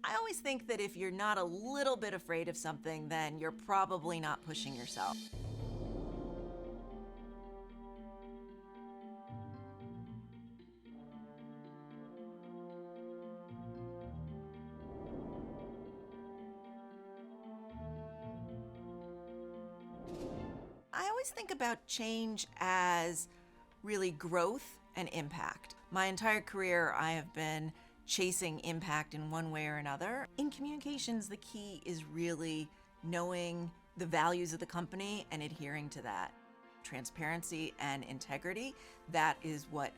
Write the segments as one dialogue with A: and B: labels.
A: I always think that if you're not a little bit afraid of something, then you're probably not pushing yourself. I always think about change as really growth and impact. My entire career, I have been chasing impact in one way or another. In communications, the key is really knowing the values of the company and adhering to that. Transparency and integrity, that is what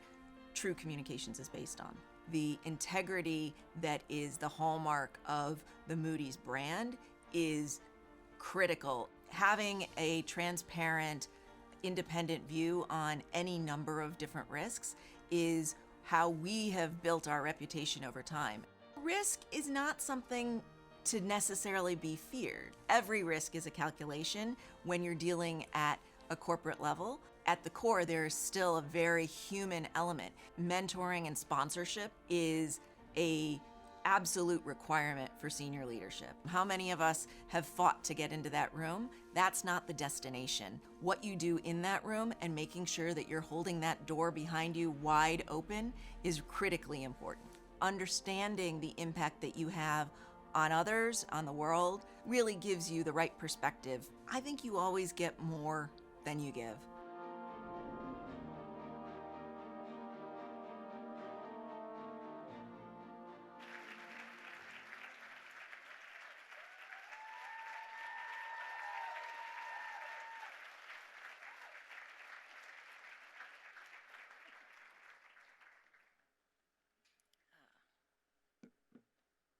A: true communications is based on. The integrity that is the hallmark of the Moody's brand is critical. Having a transparent, independent view on any number of different risks is how we have built our reputation over time. Risk is not something to necessarily be feared. Every risk is a calculation when you're dealing at a corporate level. At the core, there's still a very human element. Mentoring and sponsorship is a absolute requirement for senior leadership. How many of us have fought to get into that room? That's not the destination. What you do in that room and making sure that you're holding that door behind you wide open is critically important. Understanding the impact that you have on others, on the world, really gives you the right perspective. I think you always get more than you give.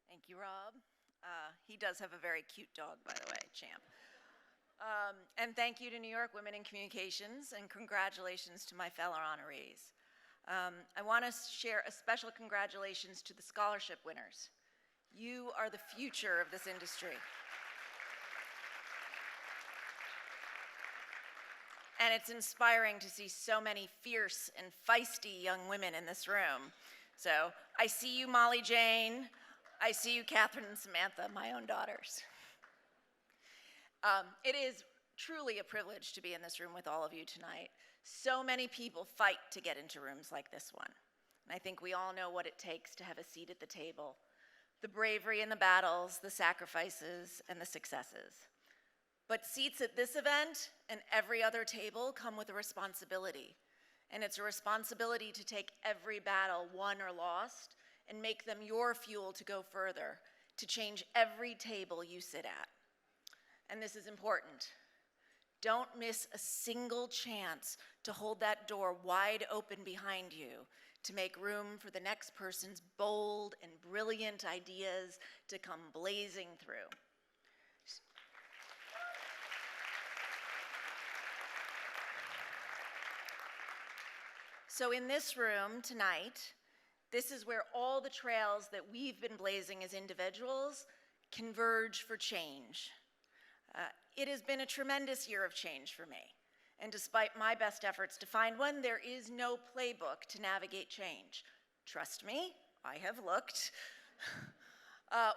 A: Thank you, Rob. He does have a very cute dog, by the way, Champ. And thank you to New York Women in Communications, and congratulations to my fellow honorees. I want to share a special congratulations to the scholarship winners. You are the future of this industry. And it's inspiring to see so many fierce and feisty young women in this room. So I see you, Molly Jane. I see you, Catherine and Samantha, my own daughters. It is truly a privilege to be in this room with all of you tonight. So many people fight to get into rooms like this one. And I think we all know what it takes to have a seat at the table. The bravery in the battles, the sacrifices, and the successes. But seats at this event and every other table come with a responsibility. And it's a responsibility to take every battle, won or lost, and make them your fuel to go further, to change every table you sit at. And this is important. Don't miss a single chance to hold that door wide open behind you, to make room for the next person's bold and brilliant ideas to come blazing through. So in this room tonight, this is where all the trails that we've been blazing as individuals converge for change. It has been a tremendous year of change for me. And despite my best efforts to find one, there is no playbook to navigate change. Trust me, I have looked.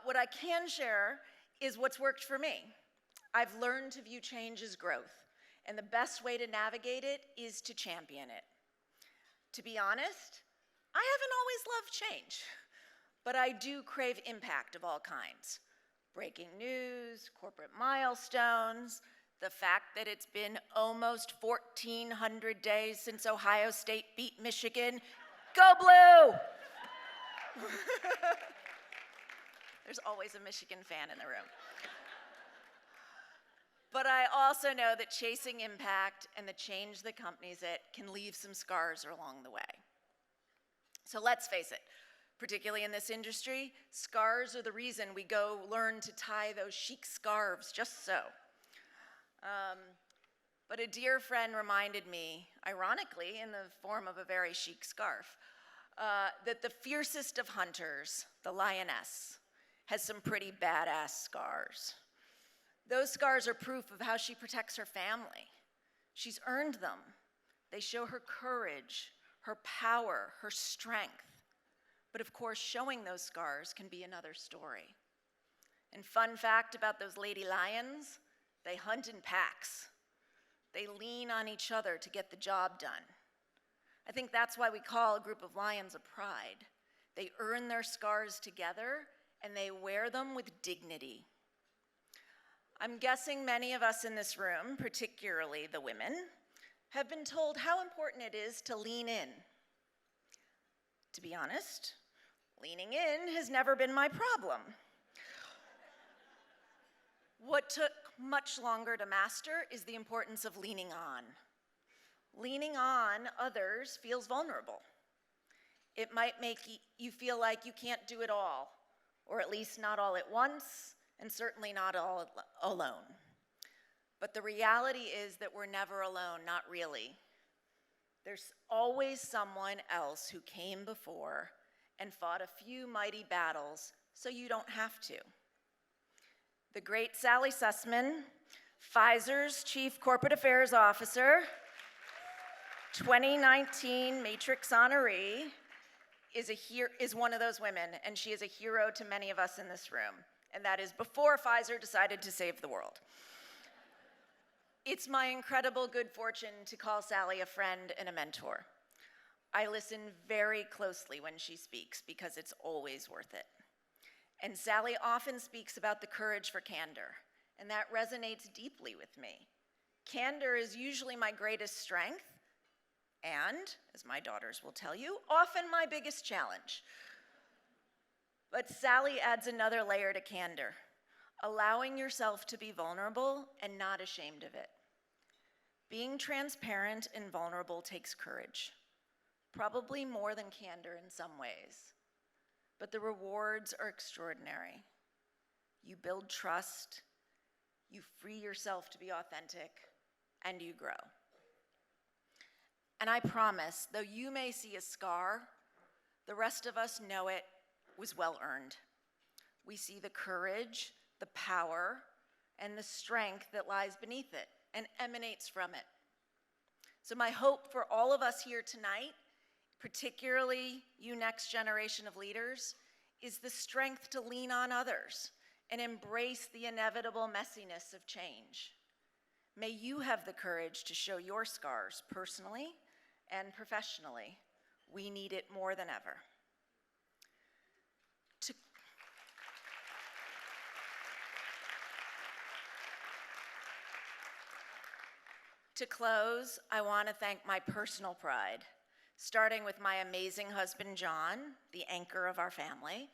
A: What I can share is what's worked for me. I've learned to view change as growth, and the best way to navigate it is to champion it. To be honest, I haven't always loved change, but I do crave impact of all kinds. Breaking news, corporate milestones, the fact that it's been almost 1,400 days since Ohio State beat Michigan. Go Blue! There's always a Michigan fan in the room. But I also know that chasing impact and the change that accompanies it can leave some scars along the way. So let's face it, particularly in this industry, scars are the reason we go learn to tie those chic scarves just so. But a dear friend reminded me, ironically in the form of a very chic scarf, that the fiercest of hunters, the lioness, has some pretty badass scars. Those scars are proof of how she protects her family. She's earned them. They show her courage, her power, her strength. But of course, showing those scars can be another story.
B: And fun fact about those lady lions, they hunt in packs. They lean on each other to get the job done. I think that's why we call a group of lions a pride. They earn their scars together and they wear them with dignity. I'm guessing many of us in this room, particularly the women, have been told how important it is to lean in. To be honest, leaning in has never been my problem. What took much longer to master is the importance of leaning on. Leaning on others feels vulnerable. It might make you feel like you can't do it all, or at least not all at once, and certainly not all alone. But the reality is that we're never alone, not really. There's always someone else who came before and fought a few mighty battles so you don't have to. The great Sally Sussman, Pfizer's Chief Corporate Affairs Officer, 2019 Matrix Honoree, is one of those women, and she is a hero to many of us in this room. And that is before Pfizer decided to save the world. It's my incredible good fortune to call Sally a friend and a mentor. I listen very closely when she speaks because it's always worth it. And Sally often speaks about the courage for candor, and that resonates deeply with me. Candor is usually my greatest strength, and, as my daughters will tell you, often my biggest challenge. But Sally adds another layer to candor, allowing yourself to be vulnerable and not ashamed of it. Being transparent and vulnerable takes courage, probably more than candor in some ways. But the rewards are extraordinary. You build trust, you free yourself to be authentic, and you grow. And I promise, though you may see a scar, the rest of us know it was well earned. We see the courage, the power, and the strength that lies beneath it and emanates from it. So my hope for all of us here tonight, particularly you next generation of leaders, is the strength to lean on others and embrace the inevitable messiness of change. May you have the courage to show your scars personally and professionally. We need it more than ever. To close, I want to thank my personal pride, starting with my amazing husband, John, the anchor of our family,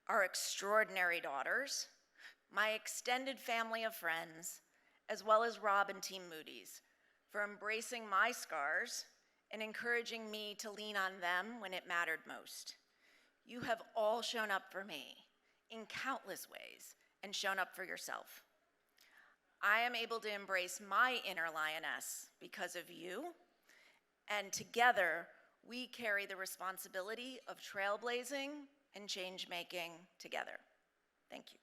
B: our extraordinary daughters, my extended family of friends, as well as Rob and Team Moody's, for embracing my scars and encouraging me to lean on them when it mattered most. You have all shown up for me in countless ways and shown up for yourself. I am able to embrace my inner lioness because of you, and together we carry the responsibility of trailblazing and change-making together. Thank you.